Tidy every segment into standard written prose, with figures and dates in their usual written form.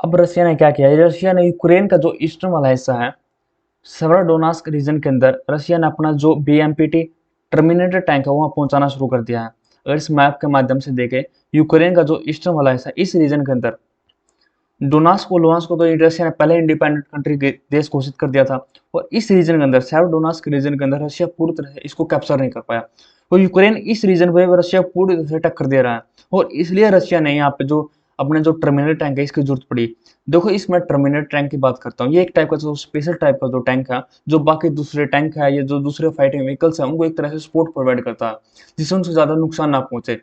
अब रशिया ने क्या किया, रशिया ने यूक्रेन का जो ईस्टर्न वाला हिस्सा है सेवरोडोनेस्क रीजन के अंदर रशिया ने अपना जो बीएमपीटी टर्मिनेटर टैंक है वहां पहुंचाना शुरू कर दिया है। अगर इस मैप के माध्यम से देखें, यूक्रेन का जो ईस्टर्न वाला हिस्सा इस रीजन के अंदर डोनास्क और लुहांस्क को तो रशिया ने पहले इंडिपेंडेंट कंट्री देश घोषित कर दिया था, और इस रीजन के अंदर सेवरोडोनेस्क रीजन के अंदर रशिया पूरी तरह से इसको कैप्चर नहीं कर पाया, और यूक्रेन इस रीजन पे रशिया पूरी तरह से टक्कर दे रहा है, और इसलिए रशिया ने यहाँ पे जो अपने जो टर्मिनल टैंक है इसकी जरूरत पड़ी। देखो इसमें टर्मिनल टैंक की बात करता हूँ, ये एक टाइप का जो स्पेशल टाइप का जो टैंक है, जो बाकी दूसरे टैंक है या जो दूसरे फाइटिंग व्हीकल्स है उनको एक तरह से सपोर्ट प्रोवाइड करता है, जिससे उनको ज्यादा नुकसान ना पहुंचे।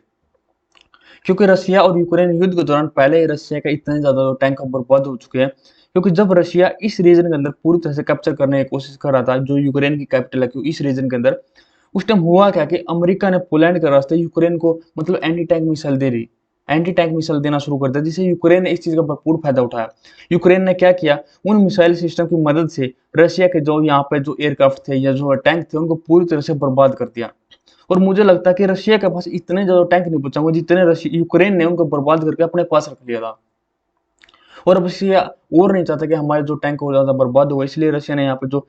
क्योंकि रशिया और यूक्रेन युद्ध के दौरान पहले ही रशिया का इतने ज्यादा टैंक बर्बाद हो चुके हैं, क्योंकि जब रशिया इस रीजन के अंदर पूरी तरह से कैप्चर करने की कोशिश कर रहा था जो यूक्रेन की कैपिटल है, क्योंकि इस रीजन के अंदर उस टाइम हुआ क्या कि अमेरिका ने पोलैंड के रास्ते यूक्रेन को मतलब एंटी टैंक मिसाइल देना शुरू कर दिया, जिससे यूक्रेन ने इस चीज का भरपूर फायदा उठाया। यूक्रेन ने क्या किया, उन मिसाइल सिस्टम की मदद से रशिया के जो यहाँ पे जो एयरक्राफ्ट थे या जो टैंक थे उनको पूरी तरह से बर्बाद कर दिया। और मुझे लगता है कि रशिया के पास इतने ज्यादा टैंक नहीं बचा जितने यूक्रेन ने उनको बर्बाद करके अपने पास रख लिया था। और अब रशिया और नहीं चाहता कि हमारे जो टैंक हो ज्यादा बर्बाद हुआ, इसलिए रशिया ने यहाँ पे जो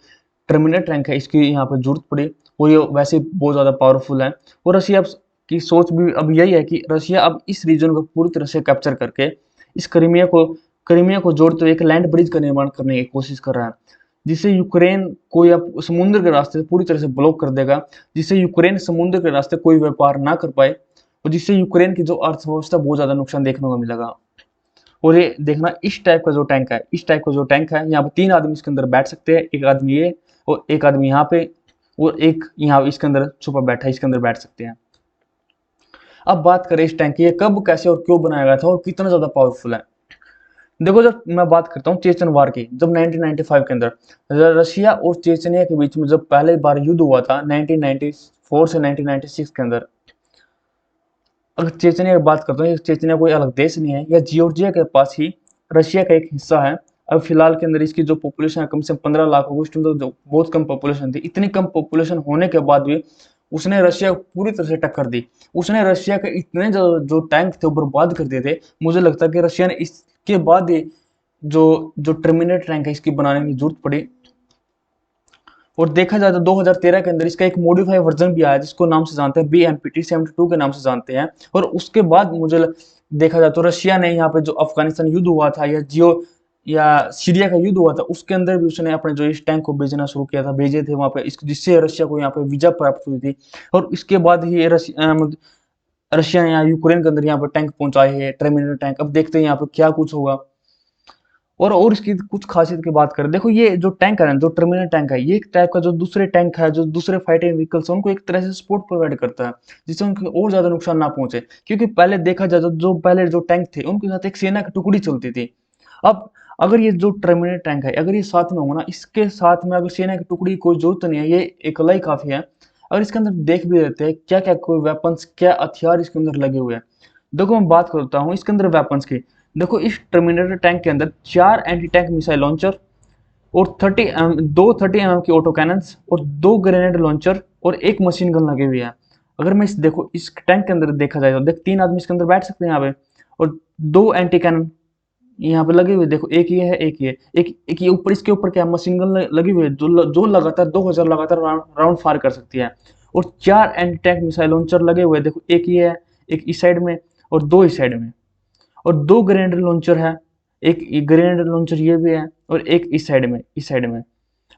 टर्मिनल टैंक है इसकी यहाँ पे जरूरत पड़ी, और ये वैसे बहुत ज्यादा पावरफुल है। और रशिया की सोच भी अब यही है कि रशिया अब इस रीजन को पूरी तरह से कैप्चर करके इस क्रीमिया को जोड़ते हुए एक लैंड ब्रिज का निर्माण करने की कोशिश कर रहा है, जिससे यूक्रेन को या समुद्र के रास्ते पूरी तरह से ब्लॉक कर देगा, जिससे यूक्रेन समुद्र के रास्ते कोई व्यापार ना कर पाए, और जिससे यूक्रेन की जो अर्थव्यवस्था बहुत ज्यादा नुकसान देखने को मिलेगा। और ये देखना इस टाइप का जो टैंक है, इस टाइप का जो टैंक है यहाँ पे 3 आदमी इसके अंदर बैठ सकते हैं, एक आदमी ये और एक आदमी यहाँ पे और एक यहाँ इसके अंदर छुपा बैठा है, इसके अंदर बैठ सकते हैं। अब बात करें इस टैंक की, ये कब कैसे और क्यों बनाया गया था और कितना ज्यादा पावरफुल है। देखो जब मैं बात करता हूँ चेचन वार की, जब 1995 के अंदर रशिया और चेचनिया के बीच में जब पहले बार युद्ध हुआ था 1994 से 1996 के अंदर, अगर चेचनिया की बात करता हूँ, चेचनिया कोई अलग देश नहीं है, यह जियोर्जिया के पास ही रशिया का एक हिस्सा है। अब फिलहाल के अंदर इसकी जो पॉपुलेशन है कम से कम 15 लाख होगी, उस टाइम तो बहुत कम पॉपुलेशन थी। इतनी कम पॉपुलेशन होने के बाद भी उसने रशिया को पूरी तरह से टक्कर दी। उसने रशिया के इतने जो टैंक थे वो बर्बाद कर दिए थे। मुझे लगता है कि रशिया ने इसके बाद ही जो जो टर्मिनेटर टैंक है इसकी बनाने की जरूरत पड़ी। और देखा जाए तो 2013 के अंदर इसका एक मॉडिफाई वर्जन भी आया जिसको नाम से जानते हैं BMPT-72 के नाम से जानते हैं। और उसके बाद देखा जाए तो रशिया ने यहाँ पे जो अफगानिस्तान युद्ध हुआ था या सीरिया का युद्ध हुआ था उसके अंदर भी उसने अपने जो इस टैंक को भेजना शुरू किया था, भेजे थे वहां पे जिससे रशिया को यहाँ पे वीजा प्राप्त हुई थी। और इसके बाद ही रशिया ने यहाँ यूक्रेन के अंदर यहाँ पे टैंक पहुंचाए हैं, टर्मिनल टैंक। अब देखते हैं यहाँ पे क्या कुछ होगा। और इसकी कुछ खासियत की बात करें, देखो ये जो टैंक है ना, जो टर्मिनल टैंक है, ये एक टाइप का जो दूसरे टैंक है, जो दूसरे फाइटिंग व्हीकल्स है उनको एक तरह से सपोर्ट प्रोवाइड करता है, जिससे उनको और ज्यादा नुकसान ना पहुंचे। क्योंकि पहले देखा जाए तो जो पहले जो टैंक थे उनके साथ एक सेना की टुकड़ी चलती थी। अब अगर ये जो टर्मिनल टैंक है अगर ये साथ में होगा ना, इसके साथ में अगर सेना की टुकड़ी कोई जरूरत नहीं है, ये अकेला ही काफी है। अगर इसके अंदर देख भी लेते हैं क्या क्या कोई वेपन्स, क्या हथियार इसके अंदर लगे हुए हैं। देखो मैं बात करता हूँ इसके अंदर वेपन्स की। देखो इस टर्मिनेटर टैंक के अंदर 4 एंटी टैंक मिसाइल लॉन्चर और 30 mm की ऑटो कैनन्स और 2 ग्रेनेड लॉन्चर और एक मशीन गन लगे हुए हैं। अगर मैं देखो इस टैंक के अंदर देखा जाए तो देख 3 आदमी इसके अंदर बैठ सकते हैं यहाँ पे, और 2 एंटी कैनन यहाँ पे लगे हुए। देखो एक ये है, एक ये, एक ये ऊपर, इसके ऊपर क्या मशीन गन लगी हुई है जो लगातार 2000 लगातार राउंड फायर कर सकती है। और 4 एंटी टैंक मिसाइल लॉन्चर लगे हुए हैं। देखो एक ये है, एक इस साइड में और 2 इस साइड में, और 2 ग्रेनेड लॉन्चर है, एक ग्रेनेड लॉन्चर ये भी है और एक इस साइड में।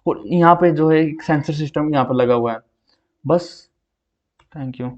और यहाँ पे जो है एक सेंसर सिस्टम यहाँ पे लगा हुआ है। बस, थैंक यू।